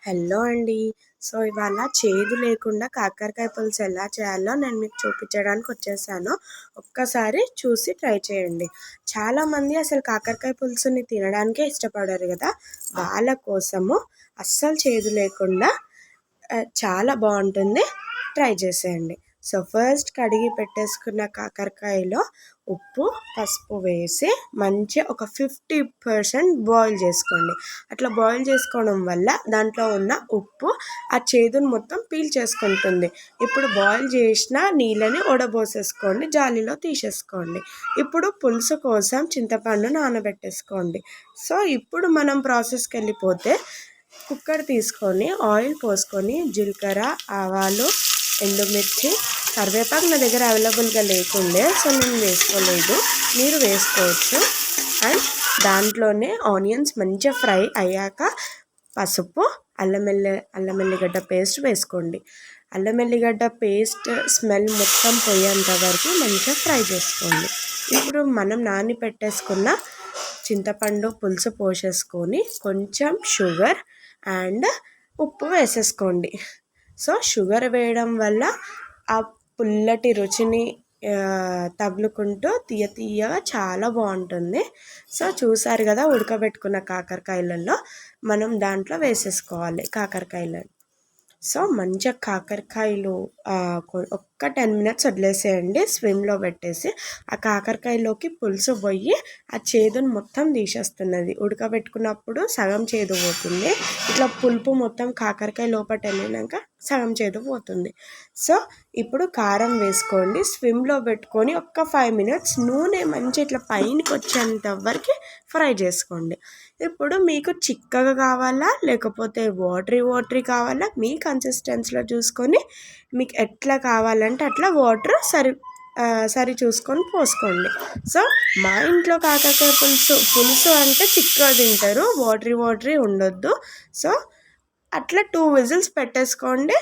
Hello అండి. So, ఇవాళ చేదు లేకుండా కాకరకాయ పులుసు ఎలా చేయాలో నేను మీకు చూపించడానికి వచ్చేసాను. ఒక్కసారి చూసి ట్రై చేయండి. చాలామంది అసలు కాకరకాయ పులుసుని తినడానికే ఇష్టపడరు కదా! వాళ్ళ కోసము అస్సలు చేదు లేకుండా చాలా బాగుంటుంది. ట్రై చేసేయండి. సో, ఫస్ట్ కడిగి పెట్టేసుకున్న కాకరకాయలో ఉప్పు, పసుపు వేసి మంచిగా ఒక 50% బాయిల్ చేసుకోండి. అట్లా బాయిల్ చేసుకోవడం వల్ల దాంట్లో ఉన్న ఉప్పు ఆ చేదును మొత్తం పీల్చేసుకుంటుంది. ఇప్పుడు బాయిల్ చేసిన నీళ్ళని వడబోసేసుకోండి, జాలీలో తీసేసుకోండి. ఇప్పుడు పులుసు కోసం చింతపండు నానబెట్టేసుకోండి. సో, ఇప్పుడు మనం ప్రాసెస్కి వెళ్ళిపోతే కుక్కర్ తీసుకొని ఆయిల్ పోసుకొని జీలకర్ర, ఆవాలు, ఎండుమిర్చి, కరివేపాకు నా దగ్గర అవైలబుల్గా లేకుండే సో నేను వేసుకోలేదు, మీరు వేసుకోవచ్చు. అండ్ దాంట్లోనే ఆనియన్స్ మంచిగా ఫ్రై అయ్యాక పసుపు, అల్లం వెల్లిగడ్డ పేస్ట్ వేసుకోండి. అల్లం వెల్లిగడ్డ పేస్ట్ స్మెల్ మొత్తం పోయేంత వరకు మంచిగా ఫ్రై చేసుకోండి. ఇప్పుడు మనం నాని పెట్టేసుకున్న చింతపండు పులుసు పోసేసుకొని కొంచెం షుగర్ అండ్ ఉప్పు వేసేసుకోండి. సో షుగర్ వేయడం వల్ల ఆ పుల్లటి రుచిని తగులుకుంటూ తీయగా చాలా బాగుంటుంది. సో చూసారు కదా, ఉడకబెట్టుకున్న కాకరకాయలలో మనం దాంట్లో వేసేసుకోవాలి కాకరకాయలను. సో మంచిగా కాకరకాయలు ఒక్క 10 minutes వదిలేసేయండి స్విమ్లో పెట్టేసి. ఆ కాకరకాయలోకి పులుసు పోయి ఆ చేదును మొత్తం తీసేస్తున్నది. ఉడకబెట్టుకున్నప్పుడు సగం చేదు పోతుంది, ఇట్లా పులుపు మొత్తం కాకరకాయ లోపల వెళ్ళినాక సగం చేదు పోతుంది. సో ఇప్పుడు కారం వేసుకోండి, స్విమ్లో పెట్టుకొని ఒక్క 5 minutes నూనె మంచి ఇట్లా పైనకి వచ్చేంత వరకు ఫ్రై చేసుకోండి. ఇప్పుడు మీకు చిక్కగా కావాలా లేకపోతే వాటరీ కావాలా, మీ కన్సిస్టెన్సీలో చూసుకొని మీకు ఎట్లా కావాలంటే అట్లా వాటర్ సరి చూసుకొని పోసుకోండి. సో మా ఇంట్లో కాకరకాయ పులుసు అంటే చిక్కగా తింటారు, వాటరీ ఉండొద్దు. సో అట్లా 2 whistles పెట్టేసుకోండి.